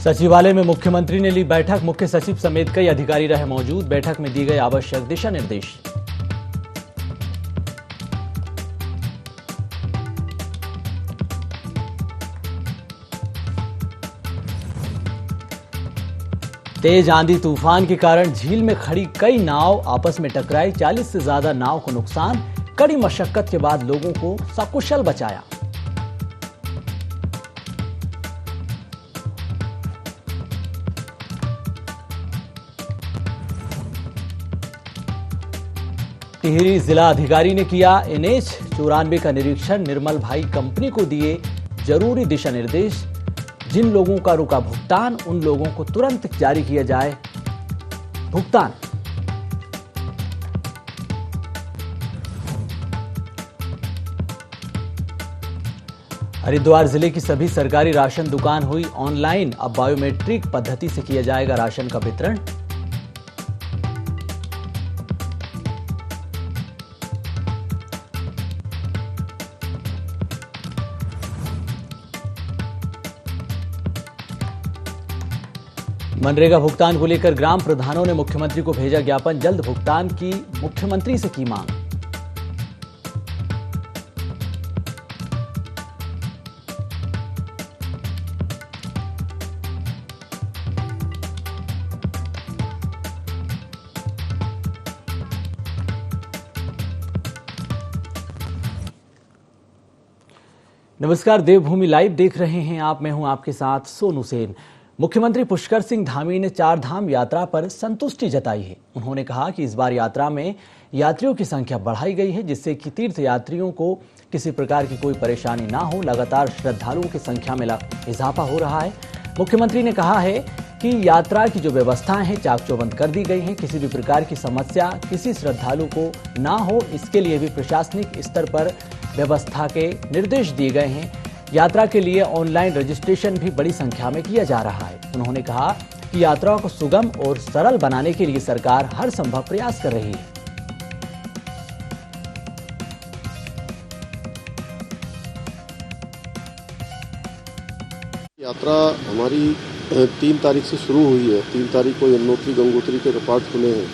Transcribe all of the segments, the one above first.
सचिवालय में मुख्यमंत्री ने ली बैठक। मुख्य सचिव समेत कई अधिकारी रहे मौजूद। बैठक में दी गई आवश्यक दिशा निर्देश। तेज आंधी तूफान के कारण झील में खड़ी कई नाव आपस में टकराई। 40 से ज्यादा नाव को नुकसान। कड़ी मशक्कत के बाद लोगों को सकुशल बचाया। टिहरी जिला अधिकारी ने किया NH 94 का निरीक्षण। निर्मल भाई कंपनी को दिए जरूरी दिशा निर्देश। जिन लोगों का रुका भुगतान उन लोगों को तुरंत जारी किया जाए भुगतान। हरिद्वार जिले की सभी सरकारी राशन दुकान हुई ऑनलाइन। अब बायोमेट्रिक पद्धति से किया जाएगा राशन का वितरण। मनरेगा भुगतान को लेकर ग्राम प्रधानों ने मुख्यमंत्री को भेजा ज्ञापन। जल्द भुगतान की मुख्यमंत्री से की मांग। नमस्कार, देवभूमि लाइव देख रहे हैं आप। मैं हूं आपके साथ सोनू सेन। मुख्यमंत्री पुष्कर सिंह धामी ने 4 धाम यात्रा पर संतुष्टि जताई है। उन्होंने कहा कि इस बार यात्रा में यात्रियों की संख्या बढ़ाई गई है, जिससे कि तीर्थ यात्रियों को किसी प्रकार की कोई परेशानी ना हो। लगातार श्रद्धालुओं की संख्या में इजाफा हो रहा है। मुख्यमंत्री ने कहा है कि यात्रा की जो व्यवस्थाएं हैं चाक चौबंद कर दी गई हैं। किसी भी प्रकार की समस्या किसी श्रद्धालु को ना हो, इसके लिए भी प्रशासनिक स्तर पर व्यवस्था के निर्देश दिए गए हैं। यात्रा के लिए ऑनलाइन रजिस्ट्रेशन भी बड़ी संख्या में किया जा रहा है। उन्होंने कहा कि यात्रा को सुगम और सरल बनाने के लिए सरकार हर संभव प्रयास कर रही है। यात्रा हमारी 3 तारीख से शुरू हुई है। 3 तारीख को यमुनोत्री गंगोत्री के कपाट खुले हैं,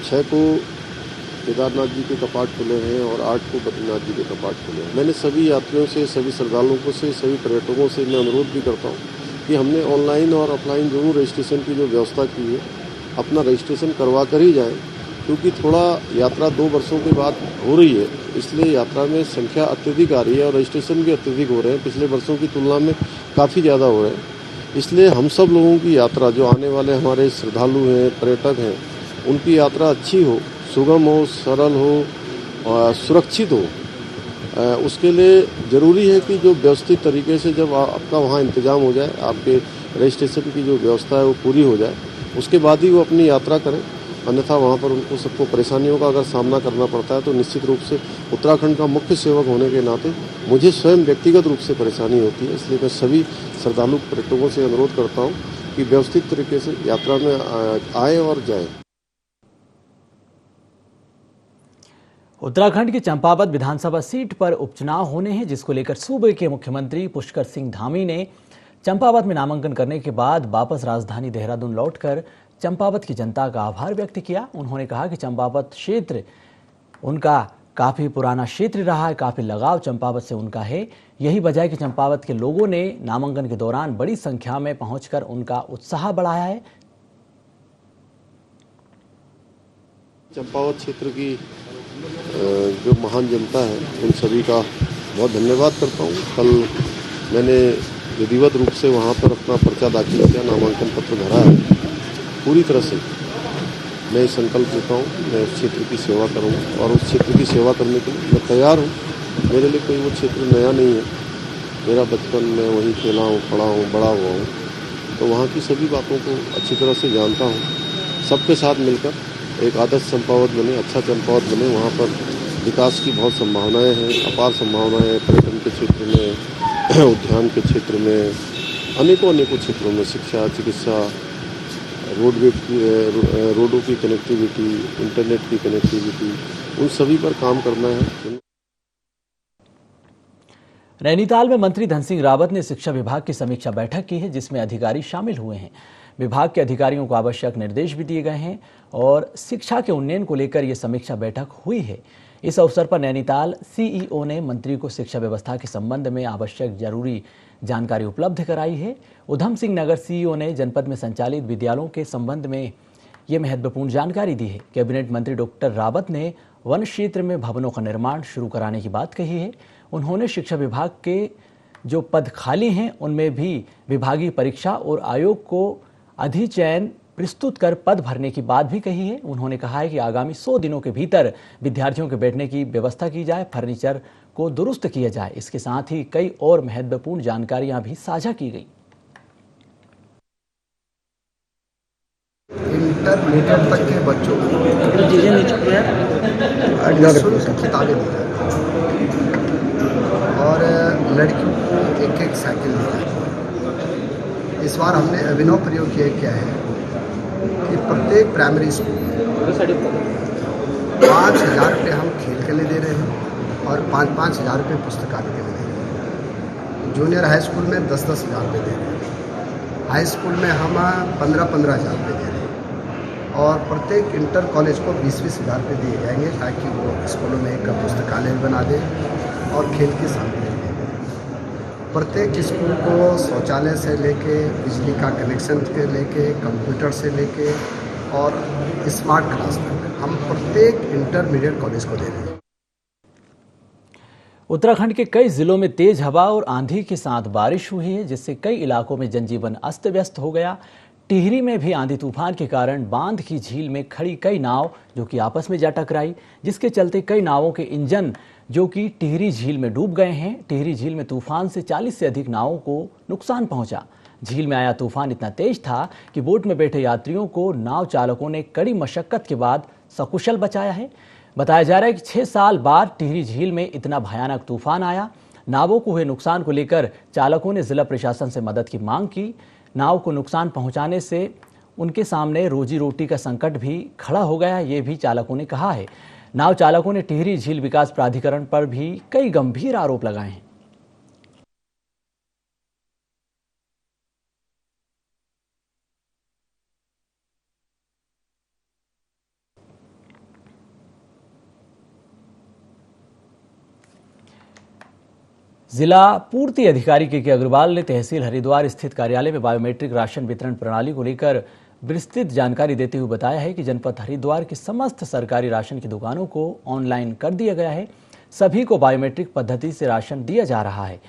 6 को केदारनाथ जी के कपाट खुले हैं और 8 को बद्रीनाथ जी के कपाट खुले हैं। मैंने सभी यात्रियों से, सभी श्रद्धालुओं को से, सभी पर्यटकों से मैं अनुरोध भी करता हूँ कि हमने ऑनलाइन और ऑफलाइन दोनों रजिस्ट्रेशन की जो व्यवस्था की है, अपना रजिस्ट्रेशन करवा कर ही जाएं, क्योंकि थोड़ा यात्रा 2 वर्षों के बाद हो रही है, इसलिए यात्रा में संख्या अत्यधिक आ रही है और रजिस्ट्रेशन भी अत्यधिक हो रहे हैं। पिछले वर्षों की तुलना में काफ़ी ज़्यादा हो रहे हैं। इसलिए हम सब लोगों की यात्रा, जो आने वाले हमारे श्रद्धालु हैं, पर्यटक हैं, उनकी यात्रा अच्छी हो, सुगम हो, सरल हो और सुरक्षित हो। उसके लिए ज़रूरी है कि जो व्यवस्थित तरीके से जब आपका वहाँ इंतज़ाम हो जाए, आपके रजिस्ट्रेशन की जो व्यवस्था है वो पूरी हो जाए, उसके बाद ही वो अपनी यात्रा करें। अन्यथा वहाँ पर उनको सबको परेशानियों का अगर सामना करना पड़ता है तो निश्चित रूप से उत्तराखंड का मुख्य सेवक होने के नाते मुझे स्वयं व्यक्तिगत रूप से परेशानी होती है। इसलिए मैं सभी श्रद्धालु पर्यटकों से अनुरोध करता हूँ कि व्यवस्थित तरीके से यात्रा में आए और जाएँ। उत्तराखंड की चंपावत विधानसभा सीट पर उपचुनाव होने हैं, जिसको लेकर सूबे के मुख्यमंत्री पुष्कर सिंह धामी ने चंपावत में नामांकन करने के बाद वापस राजधानी देहरादून लौटकर चंपावत की जनता का आभार व्यक्त किया। उन्होंने कहा कि चंपावत क्षेत्र उनका काफ़ी पुराना क्षेत्र रहा है, काफ़ी लगाव चंपावत से उनका है। यही वजह है कि चंपावत के लोगों ने नामांकन के दौरान बड़ी संख्या में पहुंचकर उनका उत्साह बढ़ाया है। चंपावत क्षेत्र की जो महान जनता है, उन सभी का बहुत धन्यवाद करता हूँ। कल मैंने विधिवत रूप से वहाँ पर अपना पर्चा दाखिल किया, नामांकन पत्र भरा है। पूरी तरह से मैं संकल्प लेता हूँ, मैं उस क्षेत्र की सेवा करूँगा और उस क्षेत्र की सेवा करने के लिए मैं तैयार हूँ। मेरे लिए कोई वो क्षेत्र नया नहीं है। मेरा बचपन में वहीं खेला हूँ, पढ़ा हूँ, बड़ा हुआ हूँ, तो वहाँ की सभी बातों को अच्छी तरह से जानता हूँ। सबके साथ मिलकर एक आदर्श चंपावत बने, अच्छा चंपावत बने। वहाँ पर विकास की बहुत संभावनाएं हैं, अपार संभावनाएं हैं। पर्यटन के क्षेत्र में, उद्यान के क्षेत्र में, अनेकों क्षेत्रों में, शिक्षा, चिकित्सा, रोडों की कनेक्टिविटी, इंटरनेट की कनेक्टिविटी, उन सभी पर काम करना है। नैनीताल में मंत्री धन सिंह रावत ने शिक्षा विभाग की समीक्षा बैठक की है, जिसमें अधिकारी शामिल हुए हैं। विभाग के अधिकारियों को आवश्यक निर्देश भी दिए गए हैं और शिक्षा के उन्नयन को लेकर यह समीक्षा बैठक हुई है। इस अवसर पर नैनीताल सीईओ ने मंत्री को शिक्षा व्यवस्था के संबंध में आवश्यक जरूरी जानकारी उपलब्ध कराई है। उधम सिंह नगर सीईओ ने जनपद में संचालित विद्यालयों के संबंध में ये महत्वपूर्ण जानकारी दी है। कैबिनेट मंत्री डॉक्टर रावत ने वन क्षेत्र में भवनों का निर्माण शुरू कराने की बात कही है। उन्होंने शिक्षा विभाग के जो पद खाली हैं उनमें भी विभागीय परीक्षा और आयोग को अधिचयन प्रस्तुत कर पद भरने की बात भी कही है। उन्होंने कहा है कि आगामी 100 दिनों के भीतर विद्यार्थियों के बैठने की व्यवस्था की जाए, फर्नीचर को दुरुस्त किया जाए। इसके साथ ही कई और महत्वपूर्ण जानकारियां भी साझा की गई। इंटरमीडिएट तक के बच्चों को निःशुल्क किताबें दी जाती और लड़कियों को एक साइकिल दी जाती। इस बार हमने अभिनव प्रयोग ये किया है कि प्रत्येक प्राइमरी स्कूल में 5,000 रुपये हम खेल के लिए दे रहे हैं और 5,000 रुपये पुस्तकालय के लिए दे रहे हैं। जूनियर हाई स्कूल में 10,000 रुपये दे रहे हैं। हाई स्कूल में हम 15,000 रुपये दे रहे हैं और प्रत्येक इंटर कॉलेज को 20,000 रुपये दिए जाएंगे ताकि वो स्कूलों में एक पुस्तकालय बना दें और खेल की सामग्री दे दें। प्रत्येक स्कूल को शौचालय से लेके बिजली का कनेक्शन से लेके कंप्यूटर से लेके और स्मार्ट क्लास तक हम प्रत्येक इंटरमीडिएट कॉलेज को दे रहे हैं। उत्तराखंड के कई जिलों में तेज हवा और आंधी के साथ बारिश हुई है, जिससे कई इलाकों में जनजीवन अस्त व्यस्त हो गया। टिहरी में भी आंधी तूफान के कारण बांध की झील में खड़ी कई नाव जो कि आपस में जा टकराई, जिसके चलते कई नावों के इंजन जो कि टिहरी झील में डूब गए हैं। टिहरी झील में तूफान से 40 से अधिक नावों को नुकसान पहुंचा। झील में आया तूफान इतना तेज था कि बोट में बैठे यात्रियों को नाव चालकों ने कड़ी मशक्कत के बाद सकुशल बचाया है। बताया जा रहा है कि 6 साल बाद टिहरी झील में इतना भयानक तूफान आया। नावों को हुए नुकसान को लेकर चालकों ने जिला प्रशासन से मदद की मांग की। नाव को नुकसान पहुंचाने से उनके सामने रोजी रोटी का संकट भी खड़ा हो गया, ये भी चालकों ने कहा है। नाव चालकों ने टिहरी झील विकास प्राधिकरण पर भी कई गंभीर आरोप लगाए हैं। जिला पूर्ति अधिकारी के अग्रवाल ने तहसील हरिद्वार स्थित कार्यालय में बायोमेट्रिक राशन वितरण प्रणाली को लेकर विस्तृत जानकारी देते हुए बताया है कि जनपद हरिद्वार की समस्त सरकारी राशन की दुकानों को ऑनलाइन कर दिया गया है। सभी को बायोमेट्रिक पद्धति से राशन दिया जा रहा है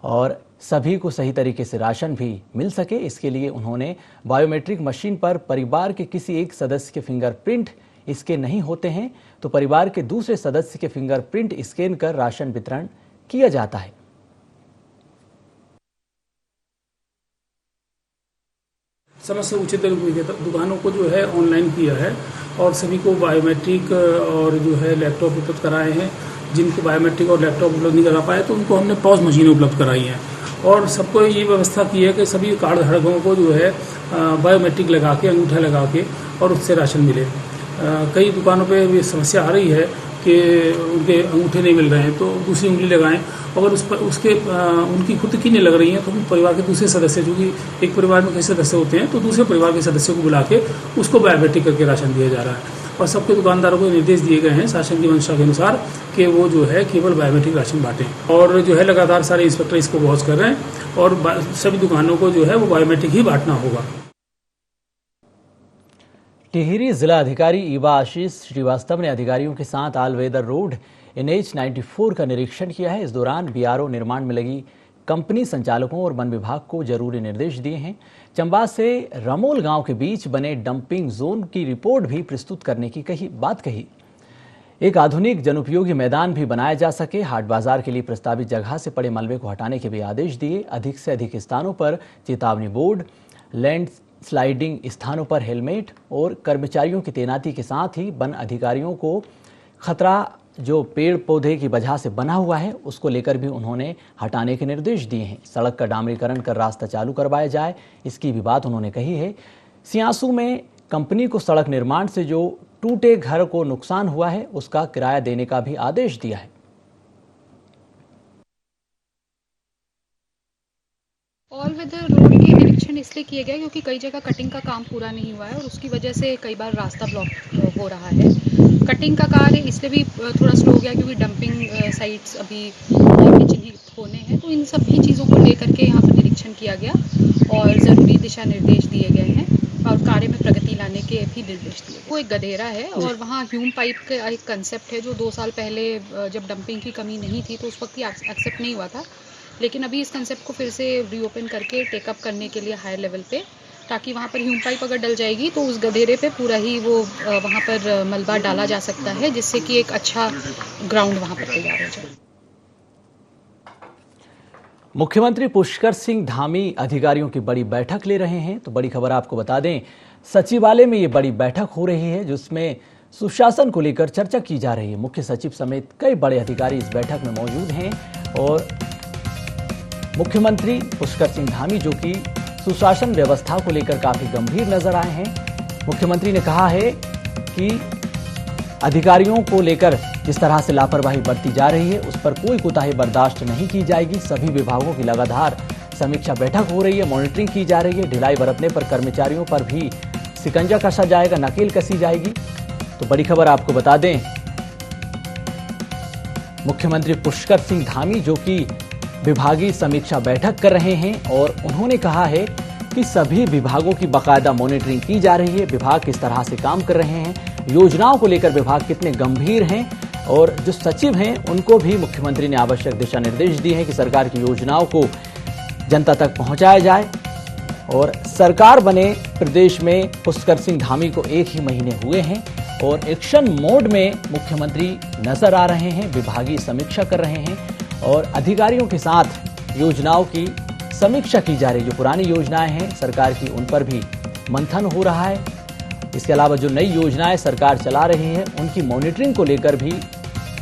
और सभी को सही तरीके से राशन भी मिल सके, इसके लिए उन्होंने बायोमेट्रिक मशीन पर परिवार के किसी एक सदस्य के फिंगरप्रिंट स्कैन नहीं होते हैं तो परिवार के दूसरे सदस्य के फिंगरप्रिंट स्कैन कर राशन वितरण किया जाता है। समस्त उचित दुकानों को जो है ऑनलाइन किया है और सभी को बायोमेट्रिक और जो है लैपटॉप उपलब्ध कराए हैं। जिनको बायोमेट्रिक और लैपटॉप उपलब्ध नहीं करा पाए तो उनको हमने पॉज मशीनें उपलब्ध कराई हैं और सबको ये व्यवस्था की है कि सभी कार्ड धारकों को जो है बायोमेट्रिक लगा के, अंगूठा लगा के और उससे राशन मिले। कई दुकानों पे ये समस्या आ रही है कि उनके अंगूठे नहीं मिल रहे हैं तो दूसरी उंगली लगाएं। अगर उनकी खुद की नहीं लग रही हैं तो हम परिवार के दूसरे सदस्य, जो कि एक परिवार में कई सदस्य होते हैं, तो दूसरे परिवार के सदस्यों को बुला के उसको बायोमेट्रिक करके राशन दिया जा रहा है। और सबके दुकानदारों को निर्देश दिए गए हैं शासन की मंशा के अनुसार कि वो जो है केवल बायोमेट्रिक राशन बांटें और जो है लगातार सारे इंस्पेक्टर इसको वॉच कर रहे हैं और सभी दुकानों को जो है वो बायोमेट्रिक ही बांटना होगा। टिहरी जिला अधिकारी ईवा आशीष श्रीवास्तव ने अधिकारियों के साथ आल वेदर रोड NH 94 का निरीक्षण किया है। इस दौरान BRO निर्माण में लगी कंपनी संचालकों और वन विभाग को जरूरी निर्देश दिए हैं। चंबा से रमोल गांव के बीच बने डंपिंग जोन की रिपोर्ट भी प्रस्तुत करने की बात कही। एक आधुनिक जनउपयोगी मैदान भी बनाया जा सके। हाट बाजार के लिए प्रस्तावित जगह से पड़े मलबे को हटाने के भी आदेश दिए। अधिक से अधिक स्थानों पर चेतावनी बोर्ड, लैंड स्लाइडिंग स्थानों पर हेलमेट और कर्मचारियों की तैनाती के साथ ही वन अधिकारियों को खतरा जो पेड़ पौधे की वजह से बना हुआ है उसको लेकर भी उन्होंने हटाने के निर्देश दिए हैं। सड़क का डामरीकरण कर रास्ता चालू करवाया जाए, इसकी भी बात उन्होंने कही है। सियासू में कंपनी को सड़क निर्माण से जो टूटे घर को नुकसान हुआ है उसका किराया देने का भी आदेश दिया है। ऑल वेदर रोड के निरीक्षण इसलिए किए गए क्योंकि कई जगह कटिंग का काम पूरा नहीं हुआ है और उसकी वजह से कई बार रास्ता ब्लॉक हो रहा है। कटिंग का कार्य इसलिए भी थोड़ा स्लो हो गया क्योंकि डंपिंग साइट्स अभी और भी चिन्हित होने हैं, तो इन सभी चीज़ों को लेकर के यहाँ पर निरीक्षण किया गया और ज़रूरी दिशा निर्देश दिए गए हैं और कार्य में प्रगति लाने के भी निर्देश दिए। वो एक गधेरा है और वहाँ ह्यूम पाइप का एक कंसेप्ट है जो 2 साल पहले जब डंपिंग की कमी नहीं थी तो उस वक्त ही एक्सेप्ट नहीं हुआ था, लेकिन अभी इस कंसेप्ट को फिर से रीओपन करके टेकअप करने के लिए हायर लेवल पे, ताकि वहाँ पर ह्यूम पाइप अगर डल जाएगी तो उस गधेरे पे पूरा ही वो वहाँ पर मलबा डाला जा सकता है, जिससे कि एक अच्छा ग्राउंड वहाँ पर तैयार हो जाए। मुख्यमंत्री पुष्कर सिंह धामी अधिकारियों की बड़ी बैठक ले रहे हैं। तो बड़ी खबर आपको बता दें, सचिवालय में ये बड़ी बैठक हो रही है जिसमें सुशासन को लेकर चर्चा की जा रही है। मुख्य सचिव समेत कई बड़े अधिकारी इस बैठक में मौजूद हैं और मुख्यमंत्री पुष्कर सिंह धामी जो कि सुशासन व्यवस्था को लेकर काफी गंभीर नजर आए हैं। मुख्यमंत्री ने कहा है कि अधिकारियों को लेकर जिस तरह से लापरवाही बरती जा रही है उस पर कोई कोताही बर्दाश्त नहीं की जाएगी। सभी विभागों की लगातार समीक्षा बैठक हो रही है, मॉनिटरिंग की जा रही है। ढिलाई बरतने पर कर्मचारियों पर भी शिकंजा कसा जाएगा, नकेल कसी जाएगी। तो बड़ी खबर आपको बता दें, मुख्यमंत्री पुष्कर सिंह धामी जो कि विभागीय समीक्षा बैठक कर रहे हैं और उन्होंने कहा है कि सभी विभागों की बाकायदा मॉनिटरिंग की जा रही है। विभाग किस तरह से काम कर रहे हैं, योजनाओं को लेकर विभाग कितने गंभीर हैं और जो सचिव हैं उनको भी मुख्यमंत्री ने आवश्यक दिशा निर्देश दिए हैं कि सरकार की योजनाओं को जनता तक पहुंचाया जाए। और सरकार बने प्रदेश में पुष्कर सिंह धामी को 1 ही महीने हुए हैं और एक्शन मोड में मुख्यमंत्री नजर आ रहे हैं, विभागीय समीक्षा कर रहे हैं और अधिकारियों के साथ योजनाओं की समीक्षा की जा रही है। जो पुरानी योजनाएं हैं सरकार की उन पर भी मंथन हो रहा है। इसके अलावा जो नई योजनाएं सरकार चला रही है उनकी मॉनिटरिंग को लेकर भी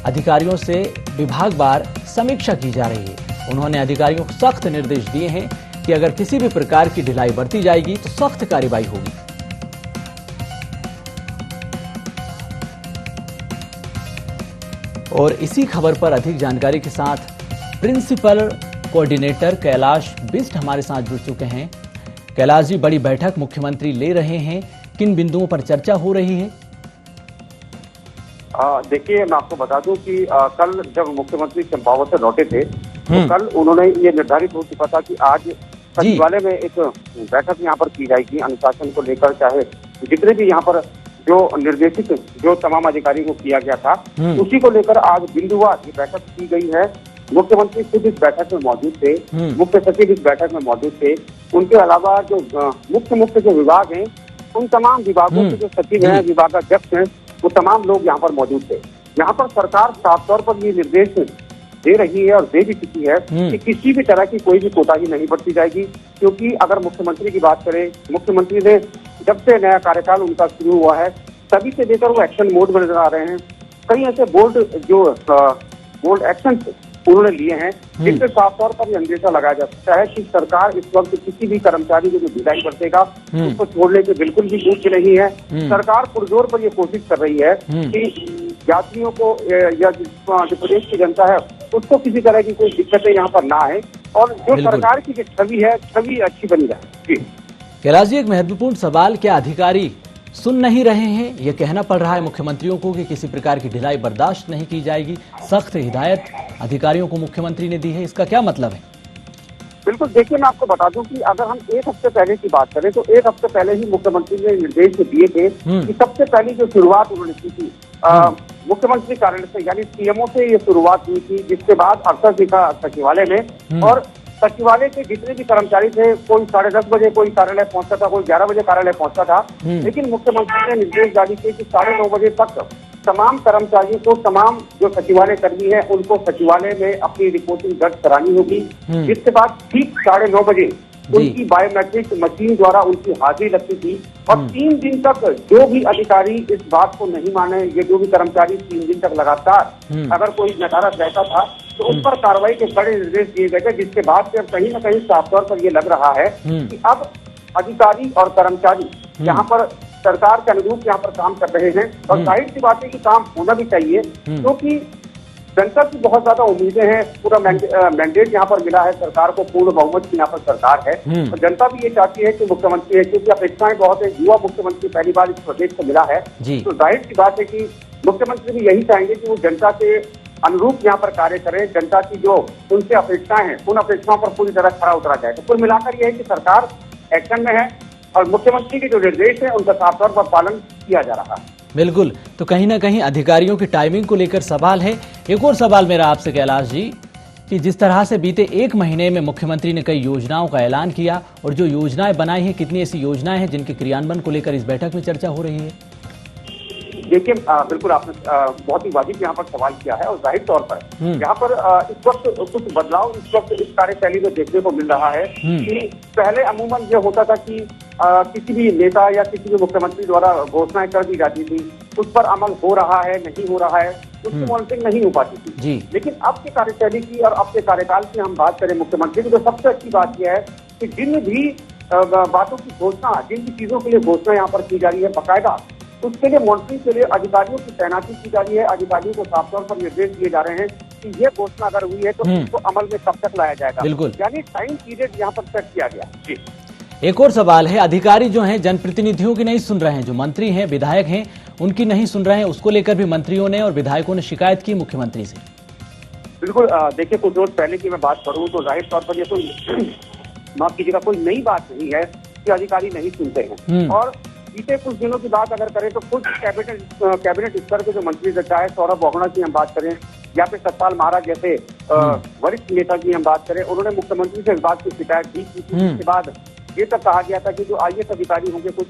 अधिकारियों से विभागवार समीक्षा की जा रही है। उन्होंने अधिकारियों को सख्त निर्देश दिए हैं कि अगर किसी भी प्रकार की ढिलाई बरती जाएगी तो सख्त कार्रवाई होगी। और इसी खबर पर अधिक जानकारी के साथ प्रिंसिपल कोऑर्डिनेटर कैलाश बिष्ट हमारे साथ जुड़ चुके हैं। कैलाश जी, बड़ी बैठक मुख्यमंत्री ले रहे हैं, किन बिंदुओं पर चर्चा हो रही है? देखिए, मैं आपको बता दूं कि कल जब मुख्यमंत्री चंपावत से लौटे थे तो कल उन्होंने ये निर्धारित हो चुका था कि आज सचिवालय में एक बैठक यहाँ पर की जाएगी अनुशासन को लेकर, चाहे जितने भी यहाँ पर जो निर्देशित जो तमाम अधिकारियों को किया गया था उसी को लेकर आज बिंदुवार ये बैठक की गई है। मुख्यमंत्री खुद इस बैठक में मौजूद थे, मुख्य सचिव इस बैठक में मौजूद थे, उनके अलावा जो मुख्य जो विभाग हैं उन तमाम विभागों के जो सचिव हैं, विभागाध्यक्ष हैं, वो तमाम लोग यहाँ पर मौजूद थे। यहाँ पर सरकार साफ तौर पर ये निर्देश दे रही है और दे भी चुकी है कि किसी भी तरह की कोई भी कोताही नहीं बरती जाएगी, क्योंकि अगर मुख्यमंत्री की बात करें, मुख्यमंत्री ने जब से नया कार्यकाल उनका शुरू हुआ है तभी से लेकर वो एक्शन मोड में नजर आ रहे हैं। कई ऐसे बोल्ड एक्शन उन्होंने लिए हैं जिससे साफ तौर पर यह अंदेशा लगाया जा सकता है कि सरकार इस वक्त किसी भी कर्मचारी को जो ढिलाई बरतेगा उसको छोड़ने के बिल्कुल भी यूज नहीं है। सरकार पुरजोर पर यह कोशिश कर रही है कि यात्रियों को या जो प्रदेश की जनता है उसको किसी तरह की कोई दिक्कतें यहाँ पर ना आए और जो सरकार की जो छवि है छवि अच्छी बनी जाए। कैलाश जी, एक महत्वपूर्ण सवाल, क्या अधिकारी सुन नहीं रहे हैं? ये कहना पड़ रहा है मुख्यमंत्रियों को कि किसी प्रकार की ढिलाई बर्दाश्त नहीं की जाएगी। सख्त हिदायत अधिकारियों को मुख्यमंत्री ने दी है, इसका क्या मतलब है? बिल्कुल, देखिए, मैं आपको बता दूं कि अगर हम 1 हफ्ते पहले की बात करें तो 1 हफ्ते पहले ही मुख्यमंत्री ने निर्देश दिए थे कि सबसे पहली जो शुरुआत उन्होंने की थी मुख्यमंत्री कार्यालय से, यानी सीएमओ से ये शुरुआत हुई थी, जिसके बाद अफसर दिखा सचिवालय में और सचिवालय के जितने भी कर्मचारी थे, कोई 10:30 बजे कोई कार्यालय पहुंचता था, कोई 11 बजे कार्यालय पहुंचता था, लेकिन मुख्यमंत्री ने निर्देश जारी किए कि 9:30 बजे तक तमाम कर्मचारियों को, तमाम जो सचिवालय कर्मी है उनको सचिवालय में अपनी रिपोर्टिंग दर्ज करानी होगी, जिसके बाद ठीक 9:30 बजे उनकी बायोमेट्रिक मशीन द्वारा उनकी हाजिरी लगती थी और 3 दिन तक जो भी अधिकारी इस बात को नहीं माने, ये जो भी कर्मचारी 3 दिन तक लगातार अगर कोई नकारात्मक रहता था तो उस पर कार्रवाई के कड़े निर्देश दिए गए थे, जिसके बाद से अब कहीं न कहीं साफ तौर पर ये लग रहा है कि अब अधिकारी और कर्मचारी यहाँ पर सरकार के अनुरूप यहाँ पर काम कर रहे हैं और जाहिर सी बात है कि काम होना भी चाहिए, क्योंकि जनता की बहुत ज्यादा उम्मीदें हैं, पूरा मैंडेट यहाँ पर मिला है सरकार को, पूर्ण बहुमत की यहाँ पर सरकार है और जनता भी ये चाहती है कि मुख्यमंत्री है, क्योंकि अपेक्षाएं बहुत है, युवा मुख्यमंत्री पहली बार इस प्रदेश को मिला है, तो जाहिर सी बात है कि मुख्यमंत्री भी यही चाहेंगे कि वो जनता के अनुरूप यहाँ पर कार्य करें, जनता की जो उनसे अपेक्षाएं हैं उन अपेक्षाओं पर पूरी तरह खरा उतरा जाए। तो कुल मिलाकर यह है कि सरकार एक्शन में है और मुख्यमंत्री के जो निर्देश है उनका साफ तौर पर पालन किया जा रहा है। बिल्कुल, तो कहीं ना कहीं अधिकारियों की टाइमिंग को लेकर सवाल है। एक और सवाल मेरा आपसे कैलाश जी, कि जिस तरह से बीते 1 महीने में मुख्यमंत्री ने कई योजनाओं का ऐलान किया और जो योजनाएं बनाई हैं, कितनी ऐसी योजनाएं हैं जिनके क्रियान्वयन को लेकर इस बैठक में चर्चा हो रही है? देखिए, बिल्कुल आपने बहुत ही वाजिब यहाँ पर सवाल किया है और जाहिर तौर पर यहाँ पर इस वक्त कुछ बदलाव इस वक्त इस कार्यशैली में देखने को मिल रहा है कि पहले अमूमन ये होता था कि किसी भी नेता या किसी भी मुख्यमंत्री द्वारा घोषणाएं कर दी जाती थी, उस पर अमल हो रहा है नहीं हो रहा है, उसकी मॉनिटरिंग नहीं हो पाती थी। लेकिन अब की कार्यशैली की और अब के कार्यकाल की हम बात करें मुख्यमंत्री की, तो सबसे अच्छी बात यह है कि जिन भी बातों की घोषणा, जिन भी चीजों के लिए घोषणा यहाँ पर की जा रही है बाकायदा, उसके लिए मॉनिटरिंग के लिए अधिकारियों की तैनाती की जा रही है। अधिकारियों को साफ तौर पर निर्देश दिए जा रहे हैं कि ये घोषणा अगर हुई है तो इसको अमल में कब तक लाया जाएगा, यानी टाइम पीरियड यहाँ पर सेट किया गया। जी, एक और सवाल है, अधिकारी जो हैं जनप्रतिनिधियों की नहीं सुन रहे हैं, जो मंत्री हैं विधायक हैं उनकी नहीं सुन रहे हैं, उसको लेकर भी मंत्रियों ने और विधायकों ने शिकायत की मुख्यमंत्री से। बिल्कुल, देखिए कुछ रोज पहले की मैं बात करूं तो जाहिर तौर पर ये कोई माफ कीजिएगा कोई नई बात नहीं है कि अधिकारी नहीं सुनते हैं। और बीते कुछ दिनों की बात अगर करें तो कुछ कैबिनेट स्तर के जो मंत्री चाहे सौरभ बोगड़ा की हम बात करें या फिर सतपाल महाराज जैसे वरिष्ठ नेता की हम बात करें, उन्होंने मुख्यमंत्री से इस बात की शिकायत की थी। उसके बाद ये तक कहा गया था कि जो IAS अधिकारी होंगे, कुछ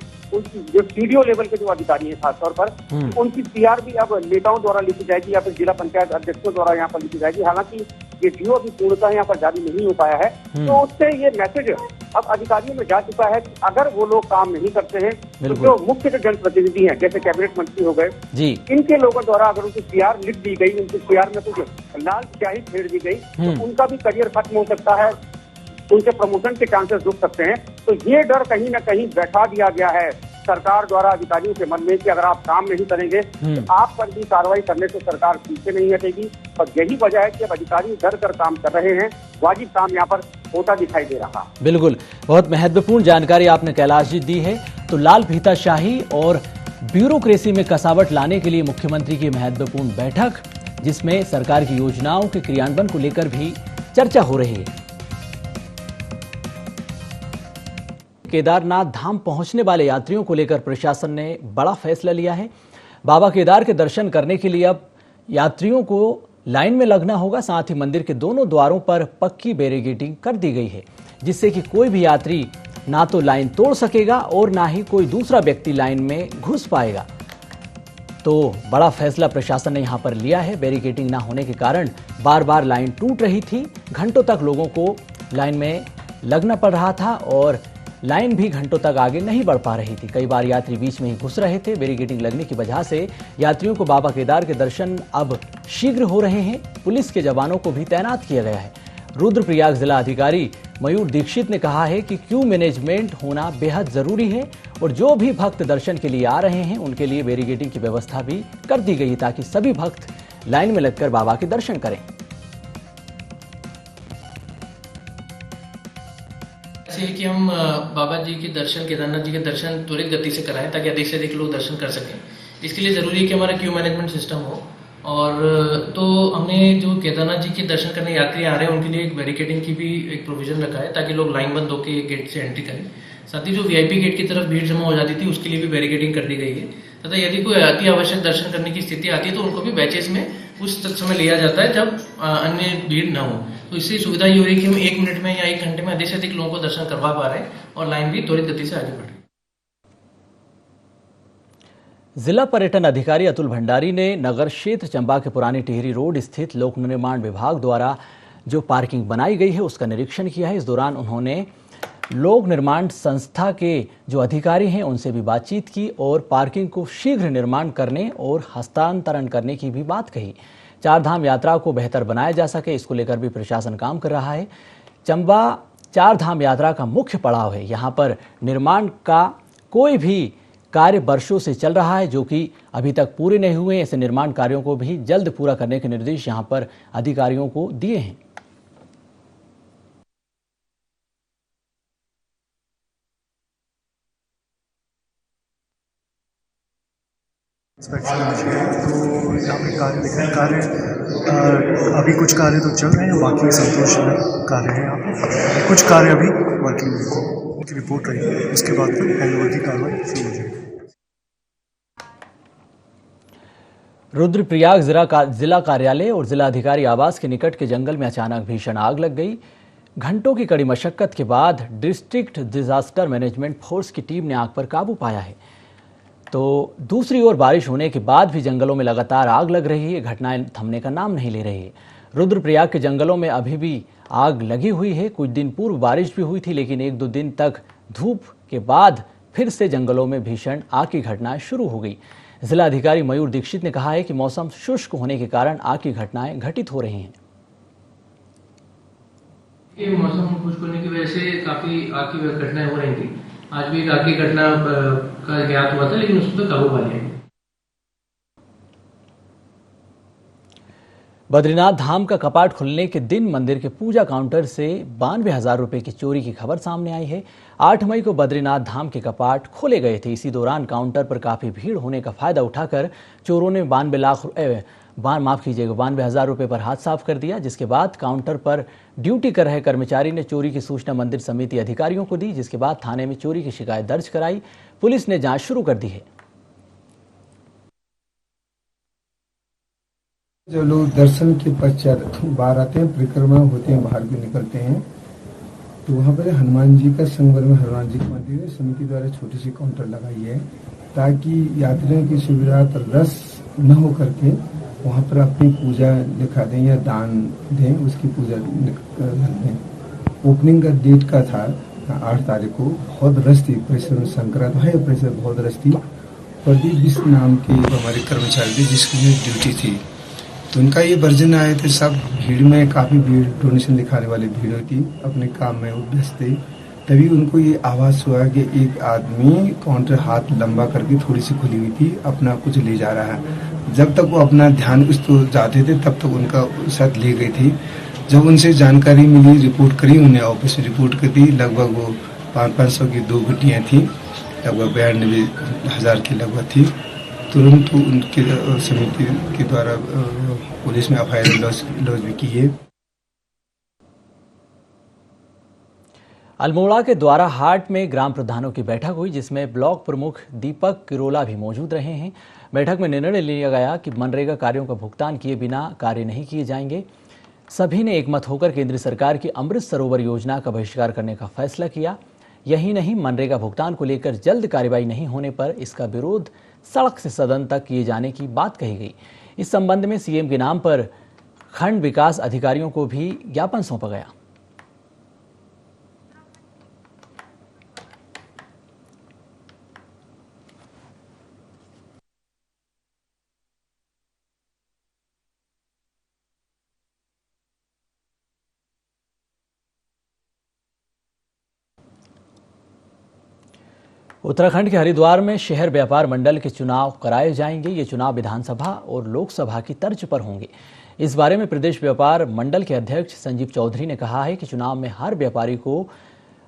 जो CDO लेवल के जो अधिकारी हैं खासतौर पर, उनकी PR भी अब नेताओं द्वारा लिखी जाएगी या फिर जिला पंचायत अध्यक्षों द्वारा यहाँ पर लिखी जाएगी। हालांकि ये DO अभी पूर्णतः यहाँ पर जारी नहीं हो पाया है, तो उससे ये मैसेज अब अधिकारियों में जा चुका है कि अगर वो लोग काम नहीं करते हैं तो जो मुख्य जो जनप्रतिनिधि हैं जैसे कैबिनेट मंत्री हो गए, इनके लोगों द्वारा अगर उनकी PR लिख दी गई, उनकी PR में कुछ लाल स्याही छेड़ दी गई तो उनका भी करियर खत्म हो सकता है, उनके प्रमोशन के चांसेस रुक सकते हैं। तो ये डर कहीं ना कहीं बैठा दिया गया है सरकार द्वारा अधिकारियों के मन में कि अगर आप काम नहीं करेंगे तो आप पर भी कार्रवाई करने से सरकार पीछे नहीं हटेगी। और यही वजह है कि अब अधिकारी डर कर काम कर रहे हैं, वाजिब काम यहाँ पर होता दिखाई दे रहा। बिल्कुल, बहुत महत्वपूर्ण जानकारी आपने कैलाश जी दी है। तो लाल फीताशाही और ब्यूरोक्रेसी में कसावट लाने के लिए मुख्यमंत्री की महत्वपूर्ण बैठक, जिसमें सरकार की योजनाओं के क्रियान्वयन को लेकर भी चर्चा हो रही है। केदारनाथ धाम पहुंचने वाले यात्रियों को लेकर प्रशासन ने बड़ा फैसला लिया है। बाबा केदार के दर्शन करने के लिए अब यात्रियों को लाइन में लगना होगा। साथ ही मंदिर के दोनों द्वारों पर पक्की बैरिकेडिंग कर दी गई है, जिससे कि कोई भी यात्री ना तो लाइन तोड़ सकेगा और ना ही कोई दूसरा व्यक्ति लाइन में घुस पाएगा। तो बड़ा फैसला प्रशासन ने यहाँ पर लिया है। बैरिकेडिंग ना होने के कारण बार बार लाइन टूट रही थी, घंटों तक लोगों को लाइन में लगना पड़ रहा था और लाइन भी घंटों तक आगे नहीं बढ़ पा रही थी। कई बार यात्री बीच में ही घुस रहे थे। बैरिकेडिंग लगने की वजह से यात्रियों को बाबा केदार के दर्शन अब शीघ्र हो रहे हैं। पुलिस के जवानों को भी तैनात किया गया है। रुद्रप्रयाग जिला अधिकारी मयूर दीक्षित ने कहा है कि क्यू मैनेजमेंट होना बेहद जरूरी है और जो भी भक्त दर्शन के लिए आ रहे हैं उनके लिए बैरिकेडिंग की व्यवस्था भी कर दी गई ताकि सभी भक्त लाइन में लगकर बाबा के दर्शन करें। कि हम बाबा जी के दर्शन, केदारनाथ जी के दर्शन त्वरित गति से कराएं ताकि अधिक से अधिक लोग दर्शन कर सकें। इसके लिए ज़रूरी है कि हमारा क्यू मैनेजमेंट सिस्टम हो। और तो हमने जो केदारनाथ जी के दर्शन करने यात्री आ रहे हैं उनके लिए एक बैरिकेडिंग की भी एक प्रोविजन रखा है ताकि लोग लाइन बंद होकर गेट से एंट्री करें। साथ ही जो VIP गेट की तरफ भीड़ जमा हो जाती थी उसके लिए भी बैरिकेडिंग कर दी गई है तथा यदि कोई अति आवश्यक दर्शन करने की स्थिति आती है तो उनको भी बैचेस में उस समय लिया जाता है जब अन्य भीड़ न हो। तो इससे सुविधा ये हो रही है कि हम 1 मिनट में या 1 घंटे में अधिक से अधिक लोगों को दर्शन करवा पा रहे हैं और लाइन भी त्वरित गति से आगे बढ़ रही है। जिला पर्यटन अधिकारी अतुल भंडारी ने नगर क्षेत्र चंबा के पुरानी टिहरी रोड स्थित लोक निर्माण विभाग द्वारा जो पार्किंग बनाई गई है उसका निरीक्षण किया है। इस दौरान उन्होंने लोक निर्माण संस्था के जो अधिकारी हैं उनसे भी बातचीत की और पार्किंग को शीघ्र निर्माण करने और हस्तांतरण करने की भी बात कही। चारधाम यात्रा को बेहतर बनाया जा सके, इसको लेकर भी प्रशासन काम कर रहा है। चंबा चारधाम यात्रा का मुख्य पड़ाव है। यहाँ पर निर्माण का कोई भी कार्य वर्षों से चल रहा है, जो कि अभी तक पूरे नहीं हुए। ऐसे निर्माण कार्यों को भी जल्द पूरा करने के निर्देश यहां पर अधिकारियों को दिए हैं। इंस्पेक्शन तो यहाँ पे कार्य दिख रहे हैं। कार्य अभी कुछ कार्य तो चल रहे हैं, बाकी संतोषजनक कार्य है। यहाँ पे कुछ कार्य अभी वर्किंग की रिपोर्ट रही है, उसके बाद फिर हैंडओवर की कार्रवाई शुरू हो जाएगी। रुद्रप्रयाग जिला कार्यालय और जिलाधिकारी आवास के निकट के जंगल में अचानक भीषण आग लग गई। घंटों की कड़ी मशक्कत के बाद डिस्ट्रिक्ट डिजास्टर मैनेजमेंट फोर्स की टीम ने आग पर काबू पाया है। तो दूसरी ओर बारिश होने के बाद भी जंगलों में लगातार आग लग रही है। घटनाएं थमने का नाम नहीं ले रही है। रुद्रप्रयाग के जंगलों में अभी भी आग लगी हुई है। कुछ दिन पूर्व बारिश भी हुई थी, लेकिन 1-2 दिन तक धूप के बाद फिर से जंगलों में भीषण आग की घटनाएं शुरू हो गई। जिलाधिकारी मयूर दीक्षित ने कहा है कि मौसम शुष्क होने के कारण आग की घटनाएं घटित हो रही हैं। मौसम खुश्क होने की वजह से काफी आग की घटनाएं हो रही थी। आज भी एक आग की घटना का ज्ञात हुआ था, लेकिन उस पर काबू पा लिया। बद्रीनाथ धाम का कपाट खुलने के दिन मंदिर के पूजा काउंटर से 92,000 रुपए की चोरी की खबर सामने आई है। 8 मई को बद्रीनाथ धाम के कपाट खोले गए थे। इसी दौरान काउंटर पर काफी भीड़ होने का फायदा उठाकर चोरों ने 92,000 रुपए पर हाथ साफ कर दिया। जिसके बाद काउंटर पर ड्यूटी कर रहे कर्मचारी ने चोरी की सूचना मंदिर समिति अधिकारियों को दी, जिसके बाद थाने में चोरी की शिकायत दर्ज कराई। पुलिस ने जांच शुरू कर दी है। जो लोग दर्शन के पश्चात बाहर आते हैं, परिक्रमा होते हैं, बाहर भी निकलते हैं, तो वहाँ पर हनुमान जी का संगमरमर में हनुमान जी के मंदिर में समिति द्वारा छोटी सी काउंटर लगाई है, ताकि यात्रियों की सुविधा पर रस न हो करके वहाँ पर अपनी पूजा लिखा दें या दान दें, उसकी पूजा रख दें। ओपनिंग का डेट का था 8 तारीख को। बहुत रस थी परिसर में, संक्रांत है परिसर बहुत रस थी। प्रदीप बिस्क नाम के हमारे कर्मचारी थे जिसकी ड्यूटी थी, तो उनका ये वर्जन आए थे। सब भीड़ में काफ़ी भीड़, डोनेशन दिखाने वाली भीड़ होती, अपने काम में वो व्यस्त थे। तभी उनको ये आवाज़ हुआ कि एक आदमी काउंटर हाथ लंबा करके थोड़ी सी खुली हुई थी, अपना कुछ ले जा रहा है। जब तक वो अपना ध्यान उस तो जाते थे, तब तक उनका साथ ले गई थी। जब उनसे जानकारी मिली, रिपोर्ट करी, उन्हें ऑफिस में रिपोर्ट कर दी। लगभग वो 500 की 2 गुटियाँ थी, लगभग 92,000 की लगभग थी। तुरंत उनके समिति के द्वारा पुलिस में एफआईआर लॉन्च भी की है। अल्मोड़ा के द्वारा हाट में ग्राम प्रधानों की बैठक हुई, जिसमें ब्लॉक प्रमुख दीपक किरोला भी मौजूद रहे हैं। बैठक में निर्णय लिया गया कि मनरेगा कार्यों का भुगतान किए बिना कार्य नहीं किए जाएंगे। सभी ने एकमत होकर केंद्र सरकार की अमृत सरोवर योजना का बहिष्कार करने का फैसला किया। यही नहीं, मनरेगा भुगतान को लेकर जल्द कार्रवाई नहीं होने पर इसका विरोध सड़क से सदन तक किए जाने की बात कही गई। इस संबंध में सीएम के नाम पर खंड विकास अधिकारियों को भी ज्ञापन सौंपा गया। उत्तराखंड के हरिद्वार में शहर व्यापार मंडल के चुनाव कराए जाएंगे। ये चुनाव विधानसभा और लोकसभा की तर्ज पर होंगे। इस बारे में प्रदेश व्यापार मंडल के अध्यक्ष संजीव चौधरी ने कहा है कि चुनाव में हर व्यापारी को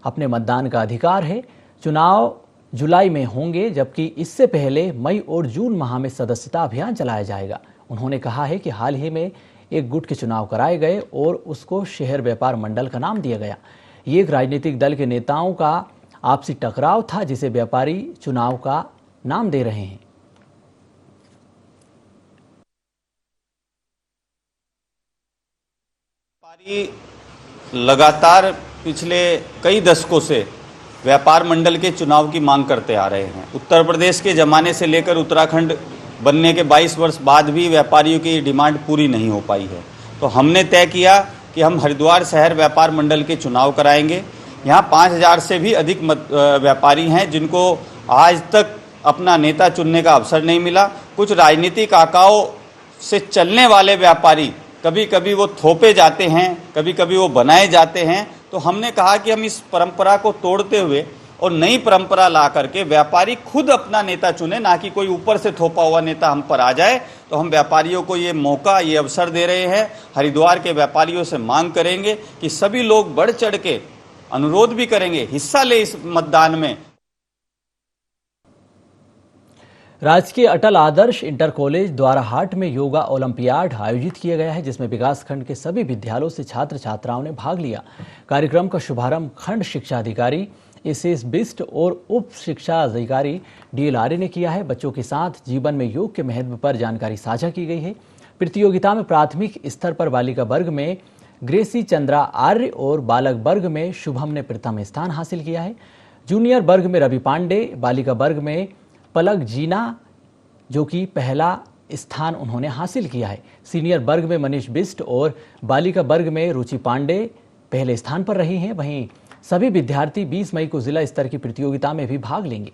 अपने मतदान का अधिकार है। चुनाव जुलाई में होंगे, जबकि इससे पहले मई और जून माह में सदस्यता अभियान चलाया जाएगा। उन्होंने कहा है कि हाल ही में एक गुट के चुनाव कराए गए और उसको शहर व्यापार मंडल का नाम दिया गया। ये एक राजनीतिक दल के नेताओं का आपसी टकराव था, जिसे व्यापारी चुनाव का नाम दे रहे हैं। व्यापारी लगातार पिछले कई दशकों से व्यापार मंडल के चुनाव की मांग करते आ रहे हैं। उत्तर प्रदेश के जमाने से लेकर उत्तराखंड बनने के 22 वर्ष बाद भी व्यापारियों की डिमांड पूरी नहीं हो पाई है। तो हमने तय किया कि हम हरिद्वार शहर व्यापार मंडल के चुनाव कराएंगे। यहाँ 5,000 से भी अधिक व्यापारी हैं जिनको आज तक अपना नेता चुनने का अवसर नहीं मिला। कुछ राजनीतिक आकाओं से चलने वाले व्यापारी कभी कभी वो थोपे जाते हैं, कभी कभी वो बनाए जाते हैं। तो हमने कहा कि हम इस परंपरा को तोड़ते हुए और नई परंपरा ला करके व्यापारी खुद अपना नेता चुने, ना कि कोई ऊपर से थोपा हुआ नेता हम पर आ जाए। तो हम व्यापारियों को ये मौका, ये अवसर दे रहे हैं। हरिद्वार के व्यापारियों से मांग करेंगे कि सभी लोग बढ़ चढ़ के, अनुरोध भी करेंगे, हिस्सा ले इस मतदान में। राजकीय अटल आदर्श इंटर कॉलेज द्वाराहाट में योगा ओलंपियाड आयोजित किया गया है, जिसमें विकासखंड के सभी विद्यालयों से छात्र छात्राओं ने भाग लिया। कार्यक्रम का शुभारंभ खंड शिक्षा अधिकारी एसएस बिस्ट और उप शिक्षा अधिकारी डीएल आर्य ने किया है। बच्चों के साथ जीवन में योग के महत्व पर जानकारी साझा की गई है। प्रतियोगिता में प्राथमिक स्तर पर बालिका वर्ग में ग्रेसी चंद्रा आर्य और बालक वर्ग में शुभम ने प्रथम स्थान हासिल किया है। जूनियर वर्ग में रवि पांडे, बालिका वर्ग में पलक जीना जो कि पहला स्थान उन्होंने हासिल किया है। सीनियर वर्ग में मनीष बिस्ट और बालिका वर्ग में रुचि पांडे पहले स्थान पर रही हैं। वहीं सभी विद्यार्थी 20 मई को जिला स्तर की प्रतियोगिता में भी भाग लेंगे।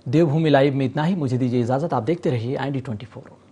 देवभूमि लाइव में इतना ही। मुझे दीजिए इजाजत। आप देखते रहिए IND24।